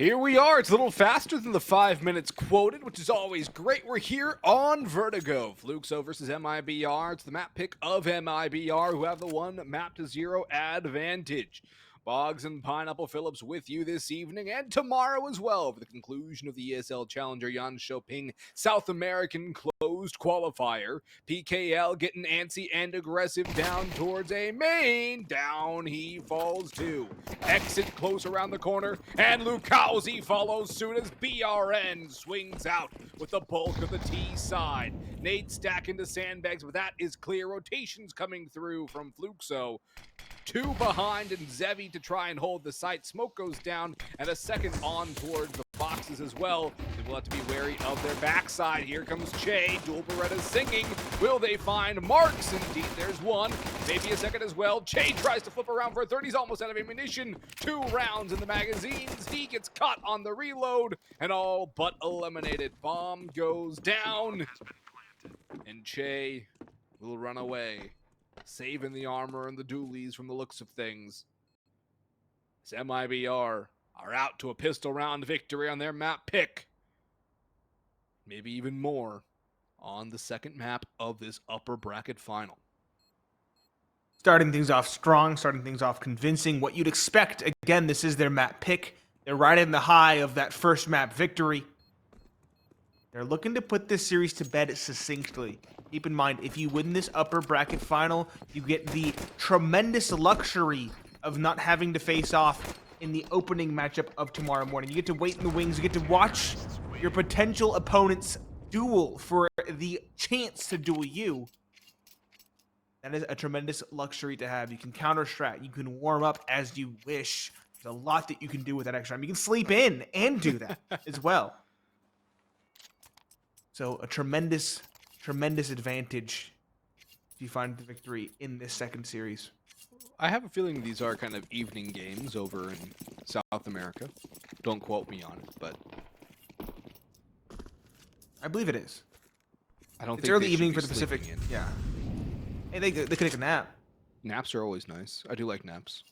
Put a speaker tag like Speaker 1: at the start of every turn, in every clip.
Speaker 1: Here we are. It's a little faster than the 5 minutes quoted, which is always great. We're here on Vertigo. Fluxo versus MIBR. It's the map pick of MIBR, who have the 1 map to 0 advantage. Boggs and Pineapple Phillips with you this evening and tomorrow as well for the conclusion of the ESL Challenger Jönköping South American closed qualifier. PKL getting antsy and aggressive down towards a main. Down he falls too. Exit close around the corner, and Lukowski follows soon as BRN swings out with the bulk of the T side. Nate stack into sandbags, but that is clear. Rotations coming through from Fluxo. 2 behind, and Zevi to try and hold the site. Smoke goes down, and a second on towards the boxes as well. They will have to be wary of their backside. Here comes Che. Dual Berettas singing. Will they find Marks? Indeed, there's one. Maybe a second as well. Che tries to flip around for a third. He's almost out of ammunition. 2 rounds in the magazines. He gets caught on the reload, and all but eliminated. Bomb goes down, and Che will run away, saving the armor and the dualies from the looks of things. As MIBR are out to a pistol round victory on their map pick. Maybe even more on the second map of this upper bracket final.
Speaker 2: Starting things off strong, starting things off convincing. What you'd expect. Again, this is their map pick. They're riding the high of that first map victory. They're looking to put this series to bed succinctly. Keep in mind, if you win this upper bracket final, you get the tremendous luxury of not having to face off in the opening matchup of tomorrow morning. You get to wait in the wings. You get to watch your potential opponents duel for the chance to duel you. That is a tremendous luxury to have. You can counter-strat. You can warm up as you wish. There's a lot that you can do with that extra time. You can sleep in and do that as well. So a tremendous advantage if you find the victory in this second series.
Speaker 1: I have a feeling these are kind of evening games over in South America. Don't quote me on it, but
Speaker 2: I believe it is.
Speaker 1: I don't
Speaker 2: It's
Speaker 1: think
Speaker 2: early
Speaker 1: they
Speaker 2: evening
Speaker 1: should
Speaker 2: for
Speaker 1: be
Speaker 2: the Pacific.
Speaker 1: sleeping in.
Speaker 2: Yeah. Hey, they could take a nap.
Speaker 1: Naps are always nice. I do like naps.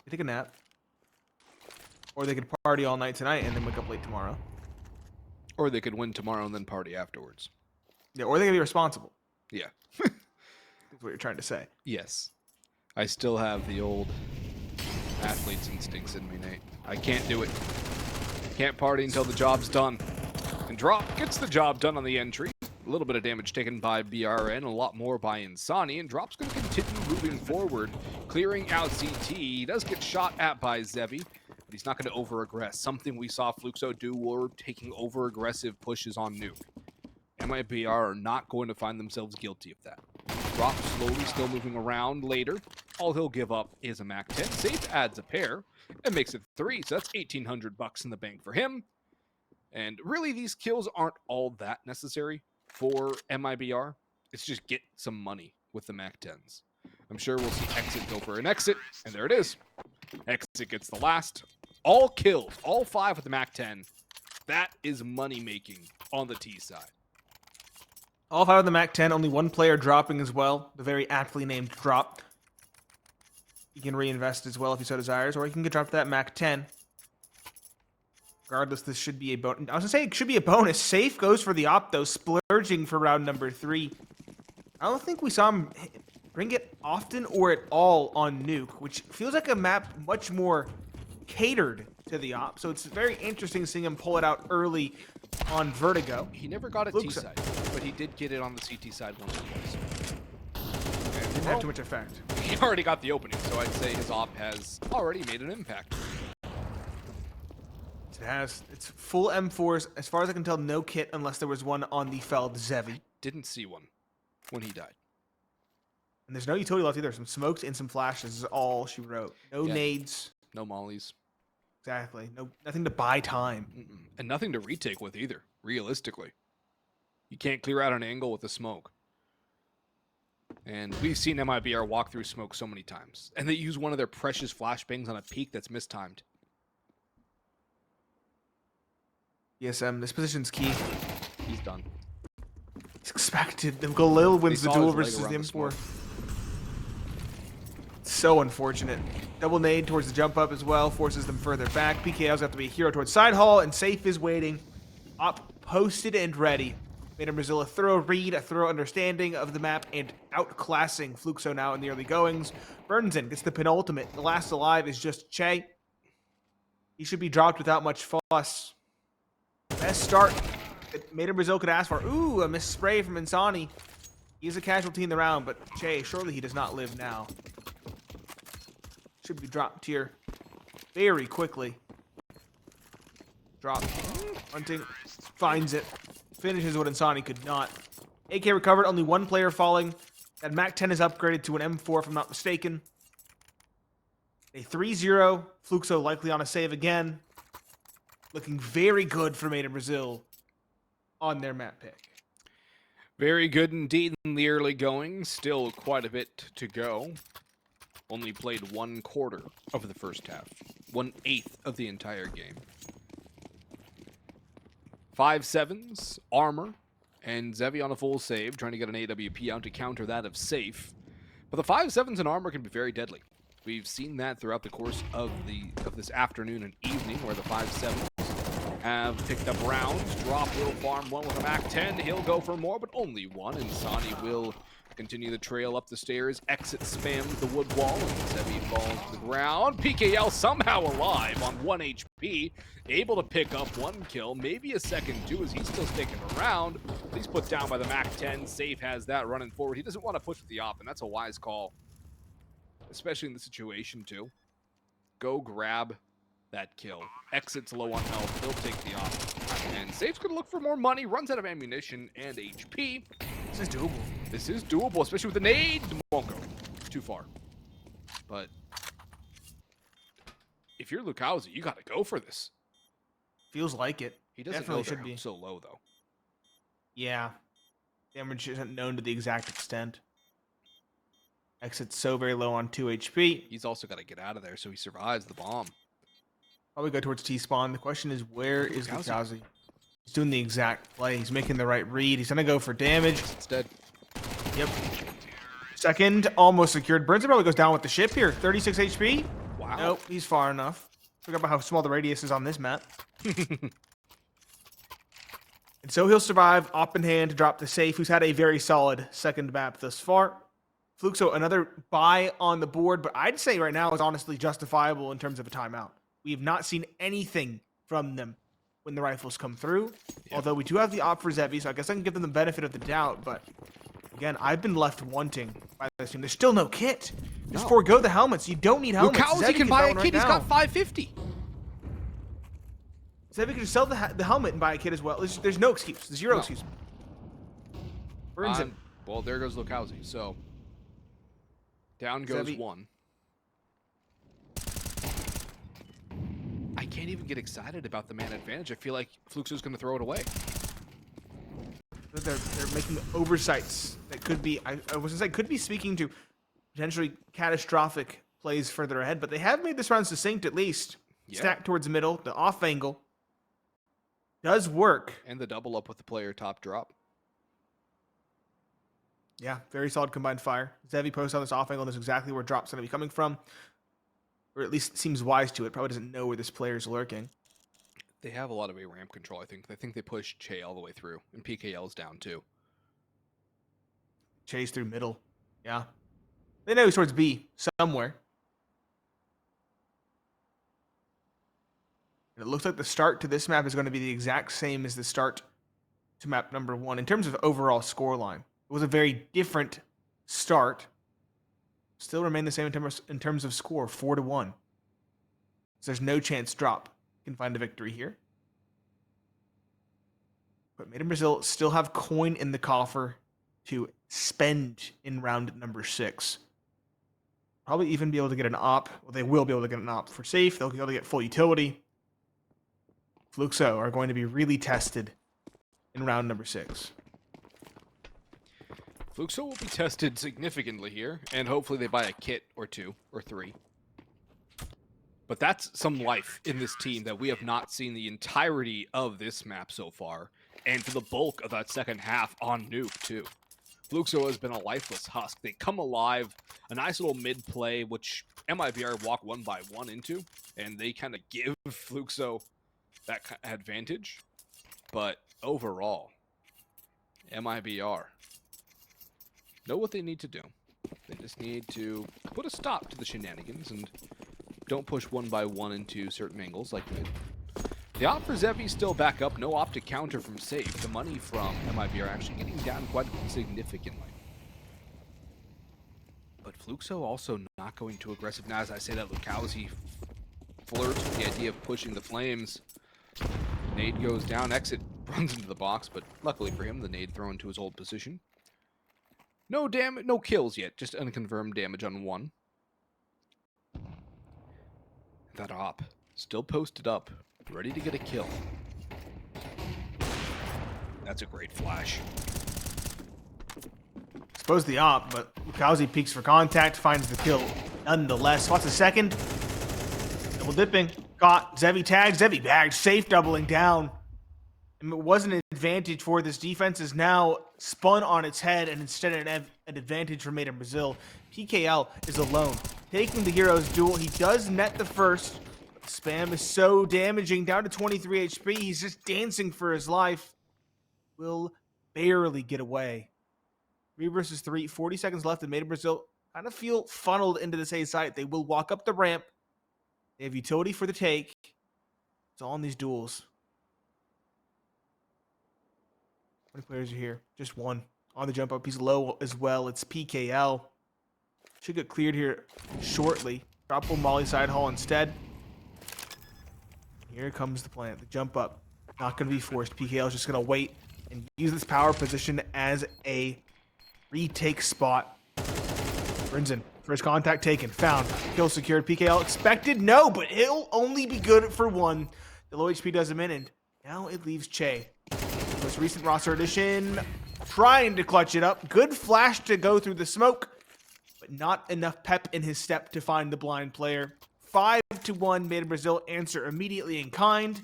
Speaker 2: They take a nap. Or they could party all night tonight and then wake up late tomorrow.
Speaker 1: Or they could win tomorrow and then party afterwards.
Speaker 2: Yeah, or they could be responsible.
Speaker 1: Yeah.
Speaker 2: That's what you're trying to say.
Speaker 1: Yes. I still have the old athlete's instincts in me, Nate. I can't do it. Can't party until the job's done. And Drop gets the job done on the entry. A little bit of damage taken by BRN, a lot more by Insani, and Drop's going to continue moving forward, clearing out CT. He does get shot at by Zevi, but he's not going to over-aggress. Something we saw Fluxo do were taking over-aggressive pushes on Nuke. MIBR are not going to find themselves guilty of that. Drop slowly still moving around later. All he'll give up is a Mac 10. Safe adds a pair and makes it 3, so that's 1,800 bucks in the bank for him. And really, these kills aren't all that necessary for MIBR. It's just get some money with the Mac 10s. I'm sure we'll see Exit go for an exit, and there it is. Exit gets the last. All kills, all 5 with the Mac 10. That is money making on the T side.
Speaker 2: All 5 of the Mac 10, only 1 player dropping as well. The very aptly named Drop. You can reinvest as well if you so desires, or you can get dropped to that Mac 10. Regardless, this should be a bonus. I was going to say it should be a bonus. Safe goes for the op, though, splurging for round number 3. I don't think we saw him bring it often or at all on Nuke, which feels like a map much more catered to the op. So it's very interesting seeing him pull it out early on Vertigo.
Speaker 1: He never got a T side, but he did get it on the CT side once or twice.
Speaker 2: It didn't have too much effect.
Speaker 1: He already got the opening, so I'd say his op has already made an impact.
Speaker 2: It has. It's full M4s. As far as I can tell, no kit unless there was one on the Feld Zevi.
Speaker 1: Didn't see one when he died.
Speaker 2: And there's no utility left either. Some smokes and some flashes is all she wrote. No nades.
Speaker 1: No mollies.
Speaker 2: Exactly. Nothing to buy time.
Speaker 1: And nothing to retake with either, realistically. You can't clear out an angle with a smoke. And we've seen MIBR walk through smoke so many times. And they use one of their precious flashbangs on a peak that's mistimed.
Speaker 2: Yes, this position's key.
Speaker 1: He's done.
Speaker 2: It's expected. The Galil wins the duel versus the
Speaker 1: the
Speaker 2: M4. so unfortunate. Double nade towards the jump up as well, forces them further back. PKL's have to be a hero towards side hall, and Safe is waiting. Op posted and ready. Made in Brazil a thorough read, a thorough understanding of the map, and outclassing Fluxo now in the early goings. Burns in, gets the penultimate. The last alive is just Che. He should be dropped without much fuss. Best start that Made in Brazil could ask for. Ooh, a missed spray from Insani. He's a casualty in the round, but Che, surely he does not live now. Should be dropped here very quickly. Drop. Hunting. Finds it. Finishes what Insani could not. AK recovered. Only one player falling. That Mac 10 is upgraded to an M4 if I'm not mistaken. A 3-0. Fluxo likely on a save again. Looking very good for Made in Brazil on their map pick.
Speaker 1: Very good indeed in the early going. Still quite a bit to go. Only played 1/4 of the first half. 1/8 of the entire game. 5-7s, Armor, and Zevi on a full save, trying to get an AWP out to counter that of Safe. But the 5-7s and Armor can be very deadly. We've seen that throughout the course of this afternoon and evening, where the 5-7s have picked up rounds. Drop will farm one with a Mac 10. He'll go for more, but only one. And Sani will continue the trail up the stairs. Exit spams the wood wall, and Zevi falls to the ground. PKL somehow alive on 1 HP. Able to pick up 1 kill, maybe a second too, as he's still sticking around. He's put down by the Mac 10. Safe has that running forward. He doesn't want to push with the op, and that's a wise call. Especially in the situation too. Go grab that kill. Exits low on health. He'll take the op. And Safe's going to look for more money. Runs out of ammunition and HP.
Speaker 2: This is doable.
Speaker 1: This is doable, especially with the nade. Won't go. Too far. But if you're Lukowski, you got to go for this.
Speaker 2: Feels like it.
Speaker 1: He doesn't
Speaker 2: Definitely
Speaker 1: know
Speaker 2: should be
Speaker 1: so low, though.
Speaker 2: Yeah. Damage isn't known to the exact extent. Exit's so very low on 2 HP.
Speaker 1: He's also got to get out of there so he survives the bomb.
Speaker 2: Probably go towards T-spawn. The question is, where is Lukowski? He's doing the exact play. He's making the right read. He's going to go for damage.
Speaker 1: It's dead.
Speaker 2: Yep. Second, almost secured. Burns probably goes down with the ship here. 36 HP.
Speaker 1: Wow.
Speaker 2: Nope, he's far enough. Forgot about how small the radius is on this map. And so he'll survive. Op in hand to drop the Safe, who's had a very solid second map thus far. Fluxo, another buy on the board, but I'd say right now is honestly justifiable in terms of a timeout. We have not seen anything from them when the rifles come through. Yeah. Although we do have the op for Zevi, so I guess I can give them the benefit of the doubt. But again, I've been left wanting by this team. There's still no kit. Just forego the helmets. You don't need helmets.
Speaker 1: Lukowski can buy a kit. He's got 550.
Speaker 2: Zevi can just sell the helmet and buy a kit as well. There's no excuse. Zero excuse. Burns it.
Speaker 1: Well, there goes Lukowski. So down goes Zevi. 1. I can't even get excited about the man advantage. I feel like Fluxo's going to throw it away.
Speaker 2: They're making oversights that could be, I was going to say, could be speaking to potentially catastrophic plays further ahead, but they have made this round succinct at least. Yeah. Stacked towards the middle, the off angle does work.
Speaker 1: And the double up with the player top drop.
Speaker 2: Yeah, very solid combined fire. Zevi posts on this off angle, knows exactly where drop's going to be coming from. Or at least seems wise to it. Probably doesn't know where this player's lurking.
Speaker 1: They have a lot of A-ramp control, I think. I think they pushed Che all the way through. And PKL's down, too.
Speaker 2: Che's through middle. Yeah. They know he's towards B somewhere. And it looks like the start to this map is going to be the exact same as the start to map number 1. In terms of overall scoreline, it was a very different start. Still remain the same in terms of score, 4-1. So there's no chance drop can find a victory here. But Made in Brazil still have coin in the coffer to spend in round number 6. Probably even be able to get an op. Well, they will be able to get an op for Safe. They'll be able to get full utility. Fluxo are going to be really tested in round number 6.
Speaker 1: Fluxo will be tested significantly here, and hopefully they buy a kit or 2 or 3. But that's some life in this team that we have not seen the entirety of this map so far, and for the bulk of that second half on Nuke, too. Fluxo has been a lifeless husk. They come alive, a nice little mid play, which MIBR walk one by one into, and they kind of give Fluxo that advantage. But overall, MIBR know what they need to do. They just need to put a stop to the shenanigans and don't push one by one into certain angles like mid. The op for Zevi still back up. No op to counter from safe. The money from MIBR actually getting down quite significantly. But Fluxo also not going too aggressive. Now, as I say that, Lukowski flirts with the idea of pushing the flames. Nade goes down. Exit runs into the box, but luckily for him, the nade thrown to his old position. No damage, no kills yet. Just unconfirmed damage on one. That op still posted up, ready to get a kill. That's a great flash.
Speaker 2: Exposed the op, but Lukowski peeks for contact, finds the kill nonetheless. Spots a second. Double dipping. Caught. Zevi tags. Zevi bagged. Safe doubling down. And it was an advantage for this defense is now spun on its head and instead an advantage for Made in Brazil. PKL is alone. Taking the hero's duel. He does net the first. But the spam is so damaging. Down to 23 HP. He's just dancing for his life. Will barely get away. 3 versus 3. 40 seconds left. And Made in Brazil kind of feel funneled into this A site. They will walk up the ramp. They have utility for the take. It's all in these duels. How many players are here? Just one. On the jump up. He's low as well. It's PKL. Should get cleared here shortly. Drop a Molly side hall instead. Here comes the plant. The jump up. Not going to be forced. PKL is just going to wait and use this power position as a retake spot. Brinzen. First contact taken. Found. Kill secured. PKL expected. No, but he'll only be good for one. The low HP does him in, and now it leaves Che. Most recent roster addition. Trying to clutch it up. Good flash to go through the smoke, but not enough pep in his step to find the blind player. 5-1. Made in Brazil answer immediately in kind.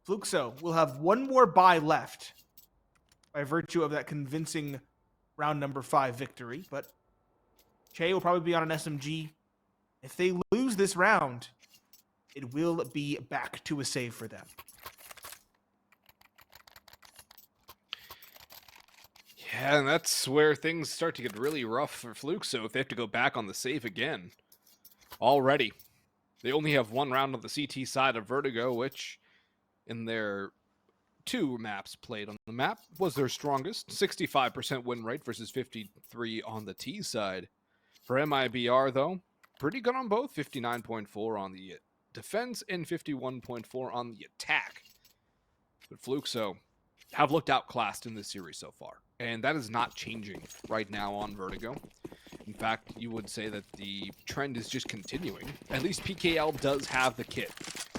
Speaker 2: Fluxo will have one more buy left by virtue of that convincing round number 5 victory, but Che will probably be on an SMG. If they lose this round, it will be back to a save for them.
Speaker 1: Yeah, and that's where things start to get really rough for Fluxo if they have to go back on the save again. Already, they only have one round on the CT side of Vertigo, which in their 2 maps played on the map was their strongest. 65% win rate versus 53 on the T side. For MIBR, though, pretty good on both. 59.4 on the defense and 51.4 on the attack. But Fluxo have looked outclassed in this series so far. And that is not changing right now on Vertigo. In fact, you would say that the trend is just continuing. At least PKL does have the kit.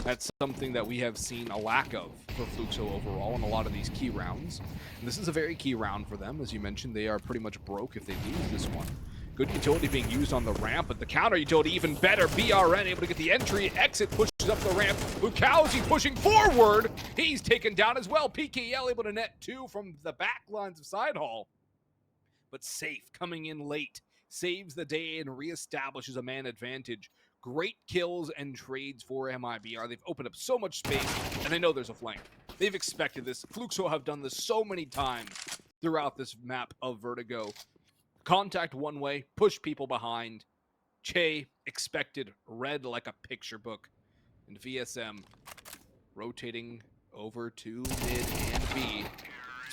Speaker 1: That's something that we have seen a lack of for Fluxo overall in a lot of these key rounds. And this is a very key round for them. As you mentioned, they are pretty much broke if they lose this one. Good utility being used on the ramp, but the counter utility even better. BRN able to get the entry. Exit pushes up the ramp. Lukowski pushing forward. He's taken down as well. PKL able to net 2 from the back lines of side hall. But Safe coming in late. Saves the day and reestablishes a man advantage. Great kills and trades for MIBR. They've opened up so much space, and they know there's a flank. They've expected this. Fluxo have done this so many times throughout this map of Vertigo. Contact one way, push people behind. Che expected, read like a picture book. And VSM rotating over to mid and B.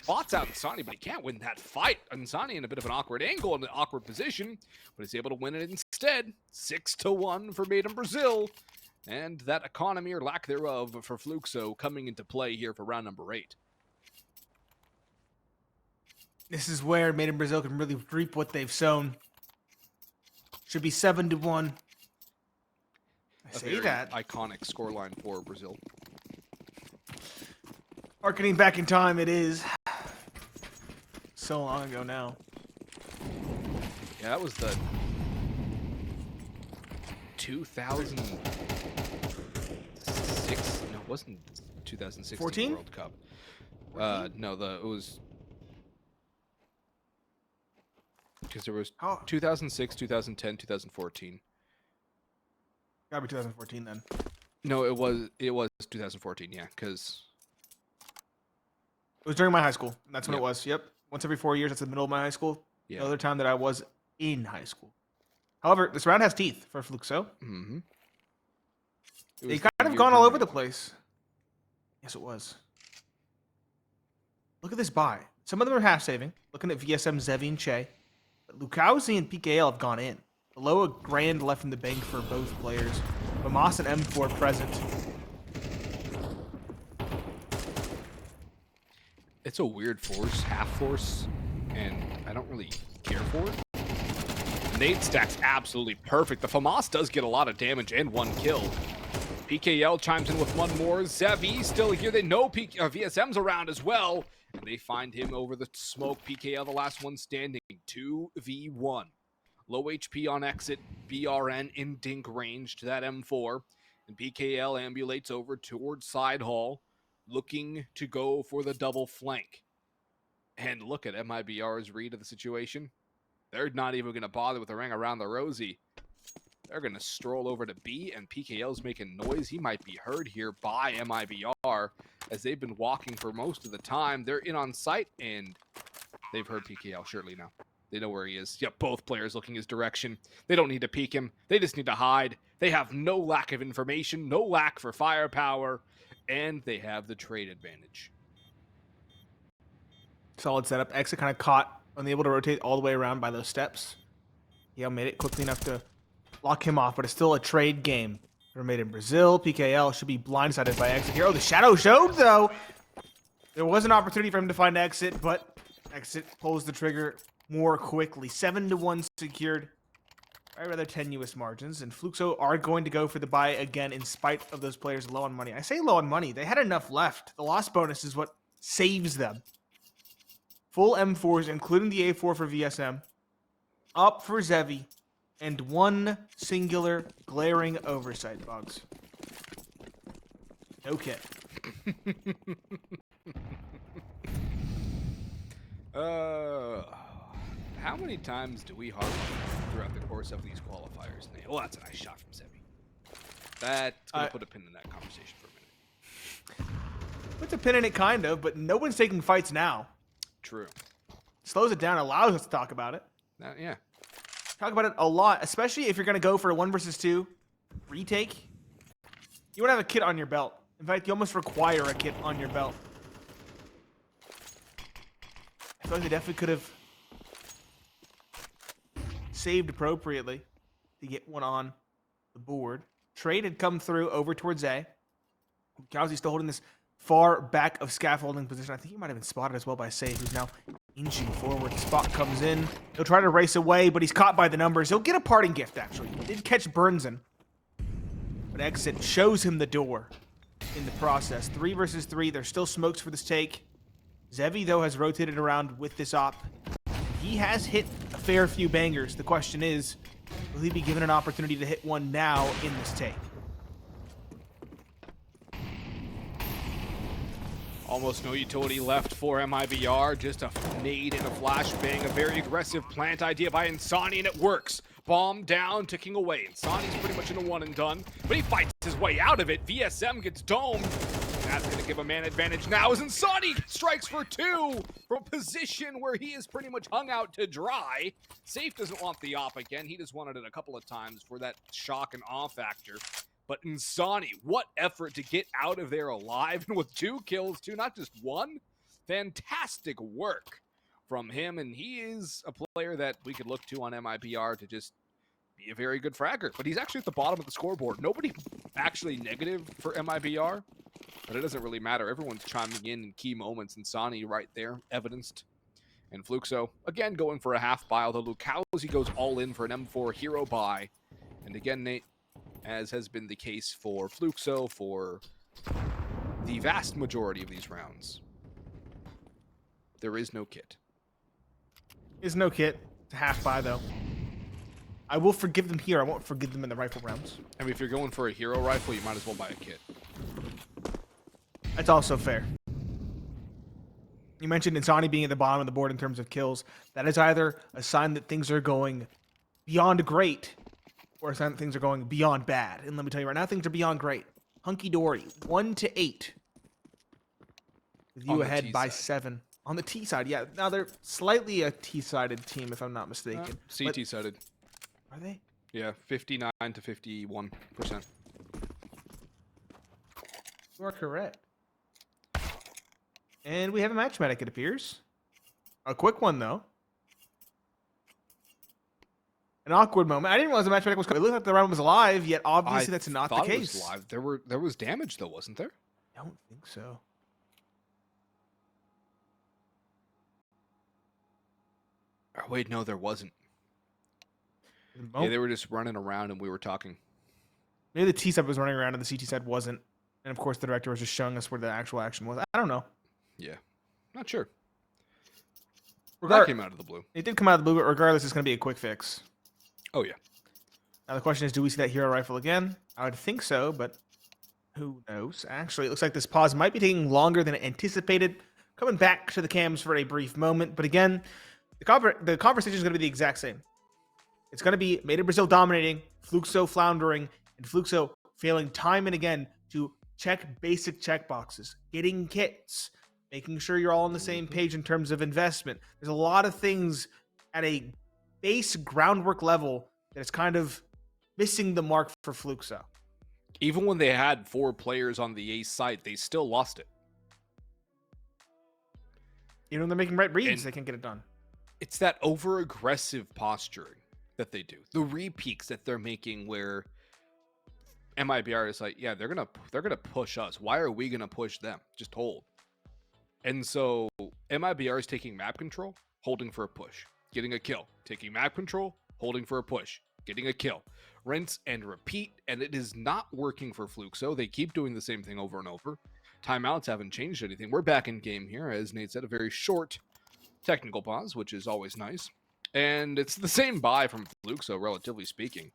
Speaker 1: Spots out Insani, but he can't win that fight. Insani in a bit of an awkward angle and an awkward position, but he's able to win it instead. 6-1 for Made in Brazil. And that economy or lack thereof for Fluxo coming into play here for round number 8.
Speaker 2: This is where Made in Brazil can really reap what they've sown. Should be 7-1. I say that.
Speaker 1: Iconic scoreline for Brazil.
Speaker 2: Harkening back in time, it is. So long ago now.
Speaker 1: Yeah, that was the 2006. No, it wasn't 2016
Speaker 2: 14?
Speaker 1: World Cup. No, it was because there was
Speaker 2: Oh,
Speaker 1: 2006, 2010, 2014.
Speaker 2: gotta be 2014 then.
Speaker 1: No, it was 2014. Yeah, because
Speaker 2: It was during my high school. That's when
Speaker 1: Yep.
Speaker 2: it was. Yep. Once every 4 years. That's the middle of my high school.
Speaker 1: yeah.
Speaker 2: The other time that I was in high school. However, this round has teeth for Fluxo.
Speaker 1: Mm-hmm.
Speaker 2: They kind of gone all over the place. Yes, it was. Look at this buy. Some of them are half saving. Looking at VSM, Zevi, and Che. But Lukowski and PKL have gone in. Below a grand left in the bank for both players. But Moss and M4 present.
Speaker 1: It's a weird force, half force, and I don't really care for it. Nade stack's absolutely perfect. The FAMAS does get a lot of damage and 1 kill. PKL chimes in with 1 more. Zevi still here. They know VSM's around as well. And they find him over the smoke. PKL, the last one standing. 2v1. Low HP on exit. BRN in dink range to that M4. And PKL ambulates over towards side hall, looking to go for the double flank. And look at MIBR's read of the situation. They're not even going to bother with the ring around the rosy. They're going to stroll over to B, and PKL's making noise. He might be heard here by MIBR, as they've been walking for most of the time. They're in on site, and they've heard PKL surely now. They know where he is. Yep, both players looking his direction. They don't need to peek him. They just need to hide. They have no lack of information, no lack for firepower, and they have the trade advantage.
Speaker 2: Solid setup. Exit kind of caught, unable to rotate all the way around by those steps. Yale made it quickly enough to lock him off, but it's still a trade game. They're made in Brazil. PKL should be blindsided by Exit here. Oh, the shadow showed, though. There was an opportunity for him to find Exit, but Exit pulls the trigger more quickly. 7-1 secured by rather tenuous margins, and Fluxo are going to go for the buy again in spite of those players low on money. I say low on money. They had enough left. The loss bonus is what saves them. Full M4s, including the A4 for VSM. Up for Zevi. And 1 singular glaring oversight, Bugs. Okay.
Speaker 1: How many times do we harp throughout the course of these qualifiers? Well, that's a nice shot from Zevi. That's going to put a pin in that conversation for a minute.
Speaker 2: Puts a pin in it, kind of, but no one's taking fights now.
Speaker 1: True.
Speaker 2: Slows it down, allows us to talk about it.
Speaker 1: Yeah.
Speaker 2: Talk about it a lot, especially if you're going to go for a 1 versus 2 retake. You want to have a kit on your belt. In fact, you almost require a kit on your belt. I feel like they definitely could have saved appropriately to get one on the board. Trade had come through over towards A. Kowski's still holding this far back of scaffolding position. I think he might have been spotted as well by Save, who's now inching forward. The spot comes in. He'll try to race away, but he's caught by the numbers. He'll get a parting gift, actually. He did catch Burnson. But Exit shows him the door in the process. 3 versus 3. There's still smokes for this take. Zevi, though, has rotated around with this op. He has hit a fair few bangers. The question is, will he be given an opportunity to hit one now in this take?
Speaker 1: Almost no utility left for MIBR. Just a nade and a flashbang. A very aggressive plant idea by Insani, and it works. Bomb down, ticking away. Insani's pretty much in a one and done, but he fights his way out of it. VSM gets domed. That's going to give a man advantage now as Insani strikes for 2 from a position where he is pretty much hung out to dry. Safe doesn't want the op again. He just wanted it a couple of times for that shock and awe factor. But Insani, what effort to get out of there alive, and with 2 kills too, not just 1. Fantastic work from him, and he is a player that we could look to on MIBR to just be a very good fragger. But he's actually at the bottom of the scoreboard. Nobody actually negative for MIBR, but it doesn't really matter. Everyone's chiming in key moments. Insani right there, evidenced. And Fluxo, again, going for a half buy, although Lukowski goes all in for an M4 hero buy. And again, Nate, as has been the case for Fluxo for the vast majority of these rounds, there is no kit.
Speaker 2: Is no kit. It's a half buy, though. I will forgive them here. I won't forgive them in the rifle rounds.
Speaker 1: I mean, if you're going for a hero rifle, you might as well buy a kit.
Speaker 2: That's also fair. You mentioned Insani being at the bottom of the board in terms of kills. That is either a sign that things are going beyond great or a sign that things are going beyond bad. And let me tell you right now, things are beyond great. Hunky dory, 1-8. With you ahead by 7. On the T side, yeah. Now they're slightly a T-sided team, if I'm not mistaken.
Speaker 1: CT sided.
Speaker 2: Are they?
Speaker 1: Yeah, 59 to 51%.
Speaker 2: You are correct. And we have a match medic, it appears. A quick one, though. An awkward moment. I didn't realize the match medic was coming. It looked like the round was alive, yet obviously that's not the case.
Speaker 1: It was live. There was damage, though, wasn't there?
Speaker 2: I don't think so.
Speaker 1: Oh, wait, no, there wasn't. Yeah, they were just running around and we were talking.
Speaker 2: Maybe the T side was running around and the CT side wasn't. And of course, the director was just showing us where the actual action was. I don't know.
Speaker 1: Yeah, not sure. That came out of the blue.
Speaker 2: It did come out of the blue, but regardless, it's going to be a quick fix.
Speaker 1: Oh, yeah.
Speaker 2: Now, the question is, do we see that hero rifle again? I would think so, but who knows? Actually, it looks like this pause might be taking longer than anticipated. Coming back to the cams for a brief moment. But again, the conversation is going to be the exact same. It's going to be Made in Brazil dominating, Fluxo floundering, and Fluxo failing time and again to check basic checkboxes, getting kits, making sure you're all on the same page in terms of investment. There's a lot of things at a base groundwork level that is kind of missing the mark for Fluxo.
Speaker 1: Even when they had 4 players on the ace side, they still lost it.
Speaker 2: Even when they're making right reads, they can't get it done.
Speaker 1: It's that over-aggressive posturing that they do. The re-peaks that they're making where MIBR is like, yeah, they're gonna push us. Why are we gonna push them? Just hold. And so MIBR is taking map control, holding for a push, getting a kill, taking map control, holding for a push, getting a kill. Rinse and repeat, and it is not working for Fluxo. They keep doing the same thing over and over. Timeouts haven't changed anything. We're back in game here, as Nate said, a very short technical pause, which is always nice. And it's the same buy from Fluxo, relatively speaking.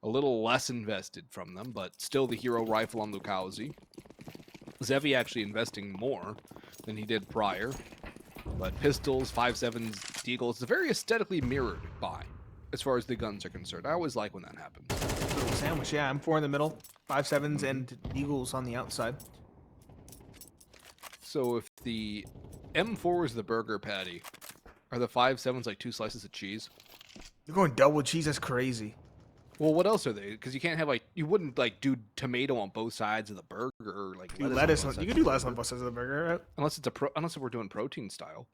Speaker 1: A little less invested from them, but still the hero rifle on Lukowski. Zevi actually investing more than he did prior. But pistols, 5.7s, deagles, it's a very aesthetically mirrored buy as far as the guns are concerned. I always like when that happens.
Speaker 2: Little sandwich, yeah. I'm 4 in the middle, 5.7s and deagles on the outside.
Speaker 1: So if the M4 is the burger patty, are the 5.7s like 2 slices of cheese?
Speaker 2: You're going double cheese, that's crazy.
Speaker 1: Well, what else are they? Because you can't have like, you wouldn't like do tomato on both sides of the burger, or like
Speaker 2: lettuce on, you can do lettuce on both sides of the burger, right?
Speaker 1: Unless it's unless we're doing protein style.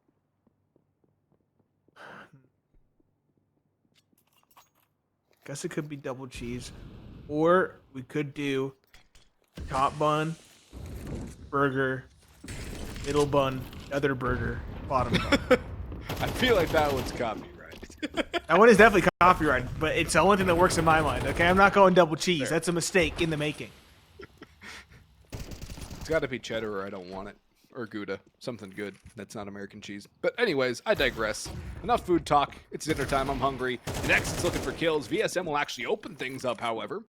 Speaker 2: Guess it could be double cheese, or we could do top bun, burger, middle bun, other burger, bottom bun.
Speaker 1: I feel like that one's copyright.
Speaker 2: That one is definitely copyright, but it's the only thing that works in my mind. Okay, I'm not going double cheese. Fair. That's a mistake in the making.
Speaker 1: It's got to be cheddar, or I don't want it, or Gouda, something good that's not American cheese. But anyways, I digress. Enough food talk. It's dinner time. I'm hungry. And Exit's looking for kills. VSM will actually open things up, however,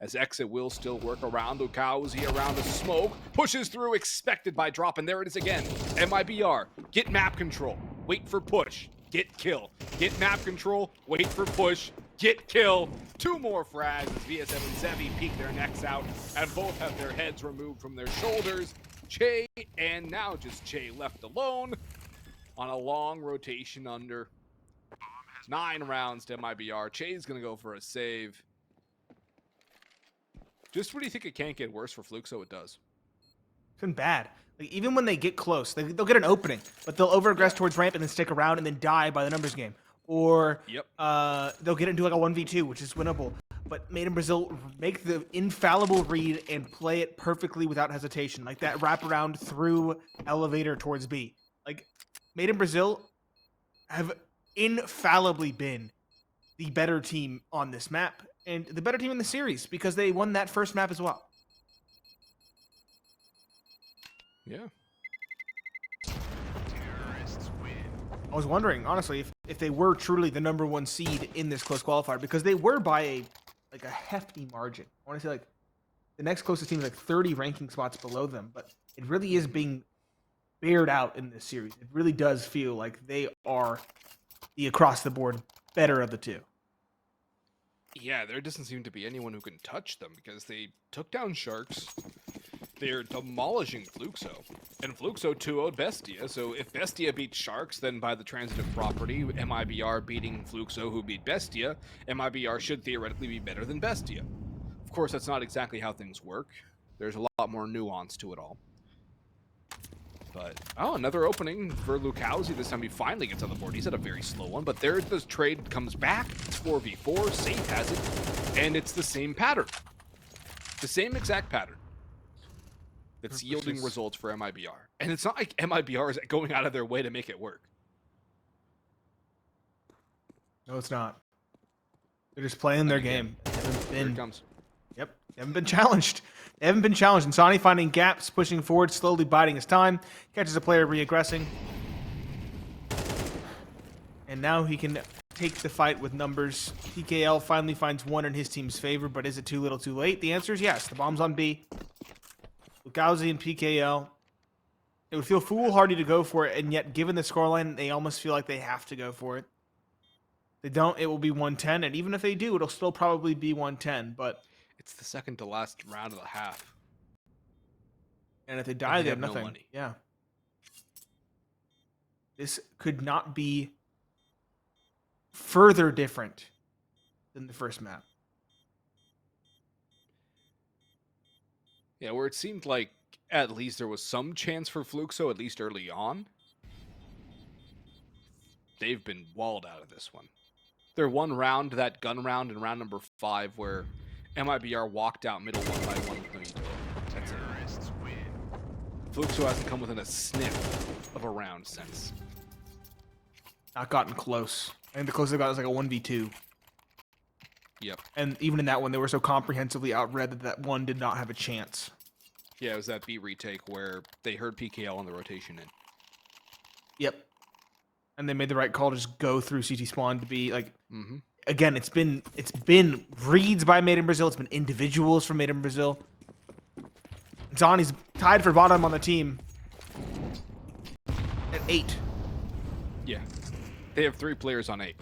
Speaker 1: as Exit will still work around Lukowski, around the smoke, pushes through, expected by drop, and there it is again. MIBR, get map control, wait for push, get kill, get map control, wait for push, get kill. 2 more frags as VSM and Zevi peek their necks out, and both have their heads removed from their shoulders. Che, and now just Che left alone on a long rotation under. 9 rounds to MIBR. Che's gonna go for a save. Just when you think it can't get worse for Fluxo, it does.
Speaker 2: It's been bad. Like, even when they get close, they'll get an opening, but they'll over-aggress towards ramp and then stick around and then die by the numbers game. Or they'll get into like a 1v2, which is winnable. But Made in Brazil make the infallible read and play it perfectly without hesitation. Like that wraparound through elevator towards B. Like, Made in Brazil have infallibly been the better team on this map and the better team in the series because they won that first map as well.
Speaker 1: Yeah.
Speaker 2: I was wondering, honestly, if they were truly the #1 seed in this close qualifier, because they were by a hefty margin. I want to say like the next closest team is like 30 ranking spots below them, but it really is being bared out in this series. It really does feel like they are the across-the-board better of the two.
Speaker 1: Yeah, there doesn't seem to be anyone who can touch them because they took down Sharks. They're demolishing Fluxo. And Fluxo 2-0'd Bestia, so if Bestia beats Sharks, then by the transitive property, MIBR beating Fluxo, who beat Bestia, MIBR should theoretically be better than Bestia. Of course, that's not exactly how things work. There's a lot more nuance to it all. But, oh, another opening for Lukowski. This time he finally gets on the board. He's had a very slow one, but there the trade comes back. It's 4v4, Safe has it, and it's the same pattern. The same exact pattern. That's yielding results for MIBR. And it's not like MIBR is going out of their way to make it work.
Speaker 2: No, it's not. They're just playing their game.
Speaker 1: Here it comes.
Speaker 2: Yep, they haven't been challenged. They haven't been challenged. And Sani finding gaps, pushing forward, slowly biding his time. Catches a player reaggressing. And now he can take the fight with numbers. PKL finally finds one in his team's favor, but is it too little too late? The answer is yes. The bomb's on B. Lukowski and PKL. It would feel foolhardy to go for it, and yet given the scoreline, they almost feel like they have to go for it. If they don't, it will be 110, and even if they do, it'll still probably be 110, but
Speaker 1: it's the second to last round of the half.
Speaker 2: And if they die, they have nothing.
Speaker 1: No money.
Speaker 2: Yeah. This could not be further different than the first map.
Speaker 1: Yeah, where it seemed like at least there was some chance for Fluxo, at least early on. They've been walled out of this one. Their one round, that gun round in round number 5, where MIBR walked out middle 1-by-1 with no utility. That's it. Fluxo hasn't come within a sniff of a round since.
Speaker 2: Not gotten close. I think the closest they got was like a 1v2.
Speaker 1: Yep.
Speaker 2: And even in that one, they were so comprehensively outread that that one did not have a chance.
Speaker 1: Yeah, it was that B retake where they heard PKL on the rotation in.
Speaker 2: Yep. And they made the right call to just go through CT spawn to be like, again, it's been reads by Made in Brazil. It's been individuals from Made in Brazil. Zani's tied for bottom on the team at 8.
Speaker 1: Yeah. They have 3 players on 8.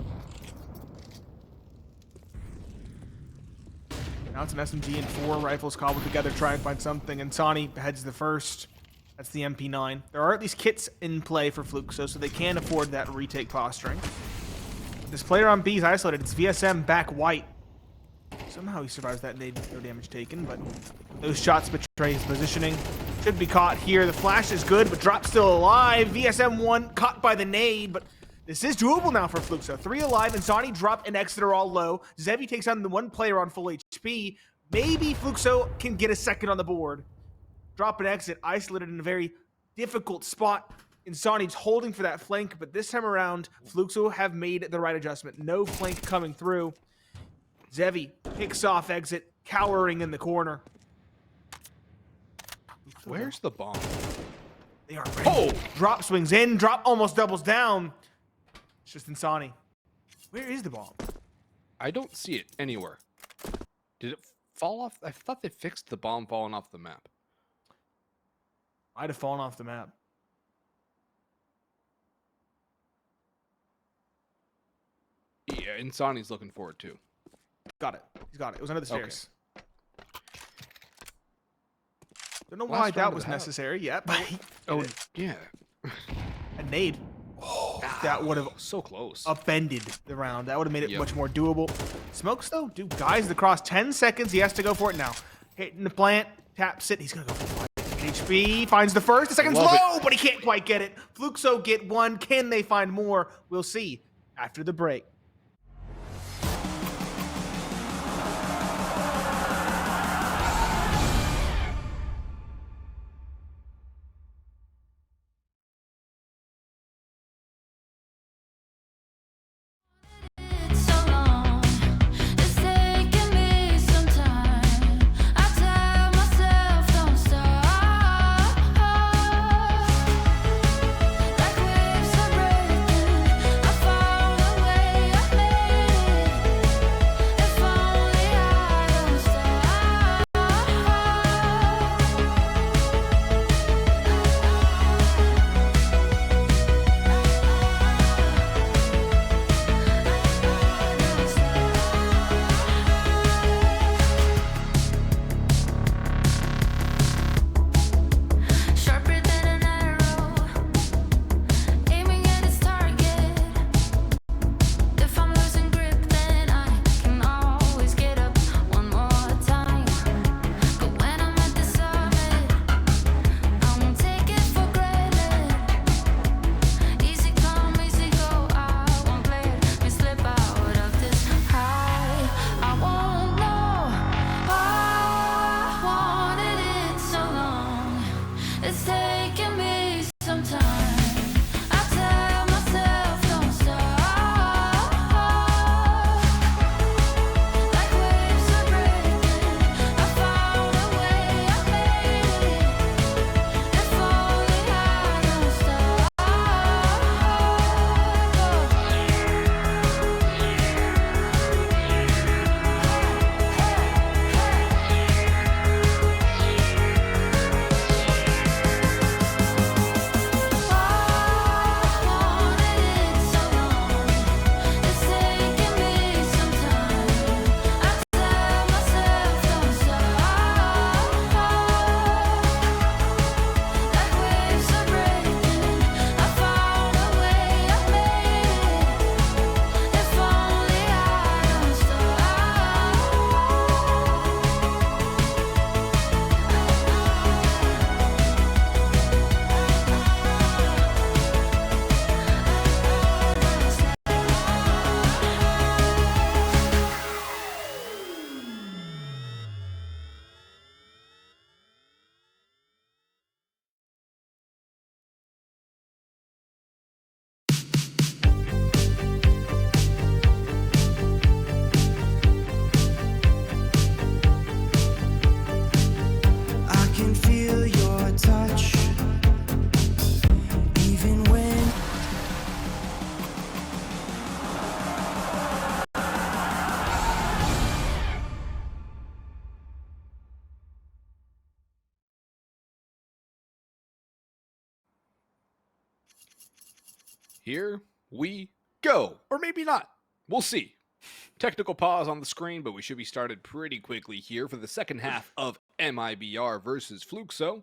Speaker 2: Now it's an SMG and 4 rifles cobbled together, try and find something, and Sani heads the first. That's the MP9. There are at least kits in play for Fluxo, so they can afford that retake posturing. This player on B is isolated. It's VSM back white. Somehow he survives that nade with no damage taken, but those shots betray his positioning. Should be caught here. The flash is good, but Drop's still alive. VSM1 caught by the nade, but this is doable now for Fluxo. 3 alive, and Sani, Drop, and Exit are all low. Zevi takes on the one player on full HP. Maybe Fluxo can get a second on the board. Drop and Exit isolated in a very difficult spot. And Sani's holding for that flank, but this time around, Fluxo have made the right adjustment. No flank coming through. Zevi picks off Exit, cowering in the corner.
Speaker 1: Where's the bomb?
Speaker 2: They are ready. Oh! Drop swings in. Drop almost doubles down. It's just Insani. Where is the bomb?
Speaker 1: I don't see it anywhere. Did it fall off? I thought they fixed the bomb falling off the map.
Speaker 2: Might have fallen off the map.
Speaker 1: Yeah, Insani's looking for it too.
Speaker 2: Got it. He's got it. It was under the stairs.
Speaker 1: Okay.
Speaker 2: Don't know why that was necessary yet. But
Speaker 1: oh, yeah.
Speaker 2: A nade. That would have
Speaker 1: so close.
Speaker 2: upended the round. That would have made it much more doable. Smokes, though, dude, guys, the cross. 10 seconds. He has to go for it now. Hitting the plant. Taps it. He's going to go for 5 HP. Finds the first. The second's low, but he can't quite get it. Fluxo get one. Can they find more? We'll see after the break.
Speaker 1: Here we go. Or maybe not. We'll see. Technical pause on the screen, but we should be started pretty quickly here for the second half of MIBR versus Fluxo.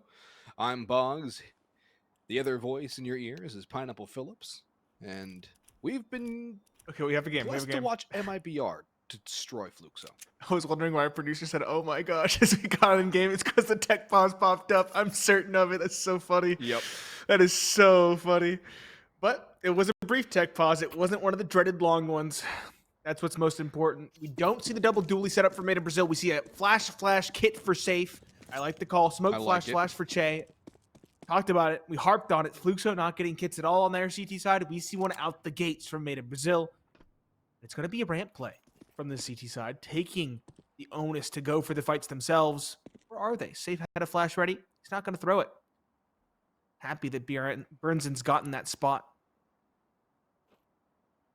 Speaker 1: I'm Boggs. The other voice in your ears is Pineapple Phillips. And we've been
Speaker 2: Okay, we have a game.
Speaker 1: blessed to watch MIBR to destroy Fluxo.
Speaker 2: I was wondering why our producer said, "Oh my gosh," as we got in game. It's because the tech pause popped up. I'm certain of it. That's so funny.
Speaker 1: Yep.
Speaker 2: That is so funny. But it was a brief tech pause. It wasn't one of the dreaded long ones. That's what's most important. We don't see the double dually set up for Made in Brazil. We see a flash kit for Safe. I like the call. Smoke flash for Che. Talked about it. We harped on it. Fluxo not getting kits at all on their CT side. We see one out the gates from Made in Brazil. It's going to be a ramp play from the CT side, taking the onus to go for the fights themselves. Where are they? Safe had a flash ready. He's not going to throw it. Happy that Burnsen's gotten that spot.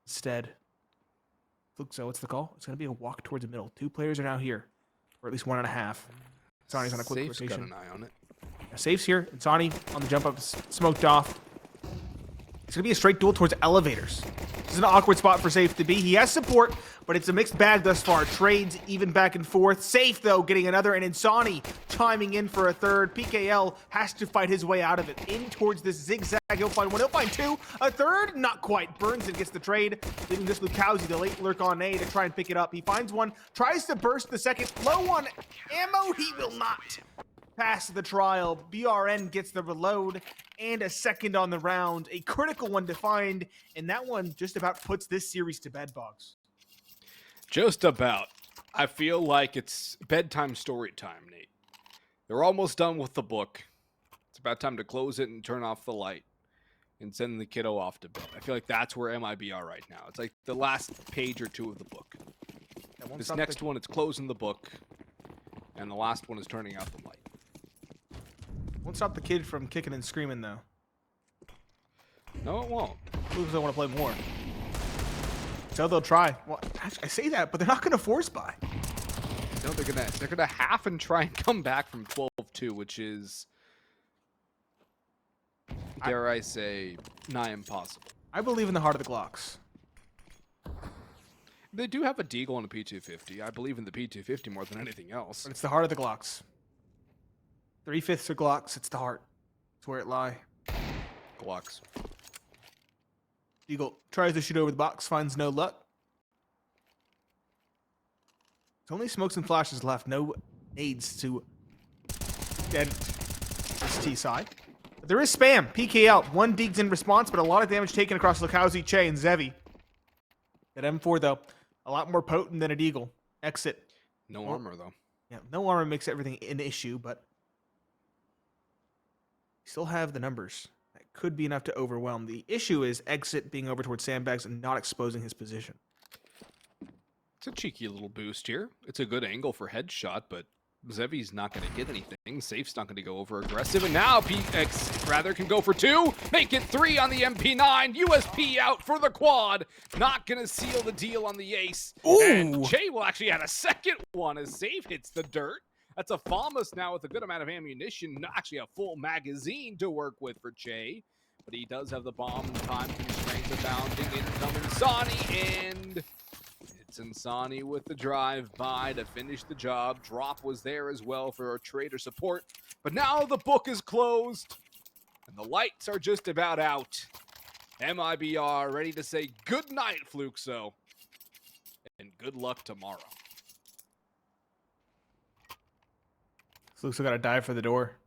Speaker 2: Instead, Fluxo, what's the call? It's going to be a walk towards the middle. Two players are now here, or at least 1.5. Sonny's on a quick
Speaker 1: Safe's
Speaker 2: rotation.
Speaker 1: got an eye on it.
Speaker 2: Yeah, Safe's here. And Sonny on the jump up, smoked off. It's going to be a straight duel towards elevators. This is an awkward spot for Safe to be. He has support, but it's a mixed bag thus far. Trades even back and forth. Safe, though, getting another, and Insani chiming in for a third. PKL has to fight his way out of it. In towards this zigzag. He'll find one, he'll find two. A third, not quite. Burnsen gets the trade, leaving this Lukowski, the late lurk on A, to try and pick it up. He finds one, tries to burst the second. Low on ammo, he will not pass the trial. BRN gets the reload and a second on the round. A critical one to find, and that one just about puts this series to bed, Boggs.
Speaker 1: Just about. I feel like it's bedtime story time, Nate. They're almost done with the book. It's about time to close it and turn off the light and send the kiddo off to bed. I feel like that's where MIBR right now. It's like the last page or two of the book. This next one, it's closing the book, and the last one is turning out the light.
Speaker 2: Won't stop the kid from kicking and screaming, though.
Speaker 1: No, it won't.
Speaker 2: Blues don't want to play more. So they'll try. Well, I say that, but they're not going to force buy.
Speaker 1: No, they're gonna half and try and come back from 12-2, which is, dare I say, nigh impossible.
Speaker 2: I believe in the heart of the Glocks.
Speaker 1: They do have a Deagle and a P250. I believe in the P250 more than anything else.
Speaker 2: But it's the heart of the Glocks. 3/5 of Glocks, it's the heart. It's where it lie.
Speaker 1: Glocks.
Speaker 2: Deagle tries to shoot over the box, finds no luck. There's only smokes and flashes left. No nades to dead this T side. But there is spam. PK out. One Deags in response, but a lot of damage taken across Lukowski, Che, and Zevi. At M4, though, a lot more potent than a Deagle. Exit.
Speaker 1: No armor, though.
Speaker 2: Yeah, no armor makes everything an issue, but still have the numbers. That could be enough to overwhelm. The issue is Exit being over towards sandbags and not exposing his position.
Speaker 1: It's a cheeky little boost here. It's a good angle for headshot, but Zevi's not going to get anything. Safe's not going to go over aggressive, and now PX rather can go for two. Make it three on the MP9. USP out for the quad. Not going to seal the deal on the ace.
Speaker 2: Ooh.
Speaker 1: And Che will actually add a second one as Safe hits the dirt. That's a FAMAS now with a good amount of ammunition. Actually a full magazine to work with for Che. But he does have the bomb. Time constraints abounding. Incoming Sonny, and it's Insani with the drive-by to finish the job. Drop was there as well for our trader support. But now the book is closed, and the lights are just about out. MIBR ready to say good night, Fluxo, and good luck tomorrow.
Speaker 2: Fluxo got to dive for the door.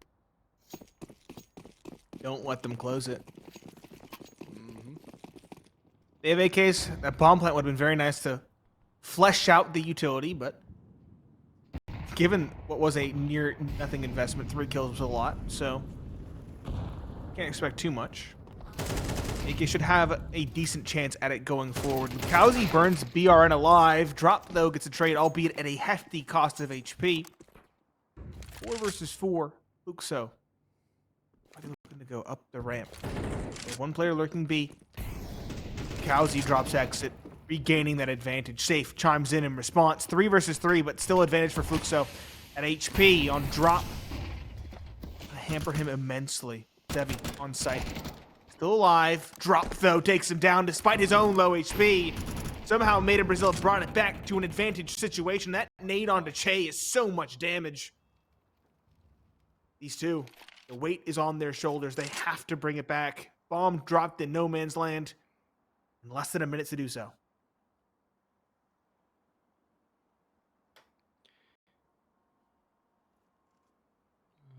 Speaker 2: Don't let them close it. They have AKs. That bomb plant would have been very nice to flesh out the utility, but given what was a near nothing investment, 3 kills was a lot, so can't expect too much. AK should have a decent chance at it going forward. Lukowski burns BRN alive. Drop, though, gets a trade, albeit at a hefty cost of HP. 4 versus 4. Fluxo. Are they looking to go up the ramp? There's one player lurking B. Lukowski drops exit, regaining that advantage. Safe chimes in response. 3 versus 3, but still advantage for Fluxo at HP on drop. Hamper him immensely. Devi on site. Still alive. Drop, though, takes him down despite his own low HP. Somehow Made in Brazil brought it back to an advantage situation. That nade onto Che is so much damage. These two, the weight is on their shoulders. They have to bring it back. Bomb dropped in no man's land in less than a minute to do so.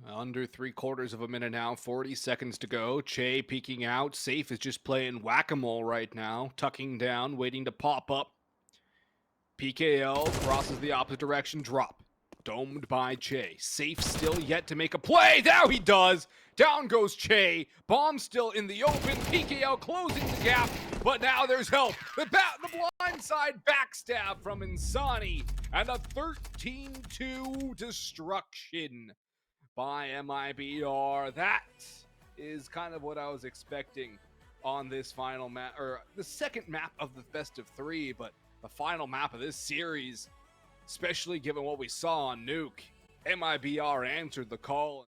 Speaker 1: Under 3/4 of a minute now, 40 seconds to go. Che peeking out. Safe is just playing whack-a-mole right now. Tucking down, waiting to pop up. PKL crosses the opposite direction. Drop. Domed by Che. Safe still yet to make a play. Now he does. Down goes Che. Bomb still in the open. PKL closing the gap. But now there's help. The blindside backstab from Insani. And a 13-2 destruction by MIBR. That is kind of what I was expecting on this final map, or the second map of the best of three, but the final map of this series, especially given what we saw on Nuke. MIBR answered the call.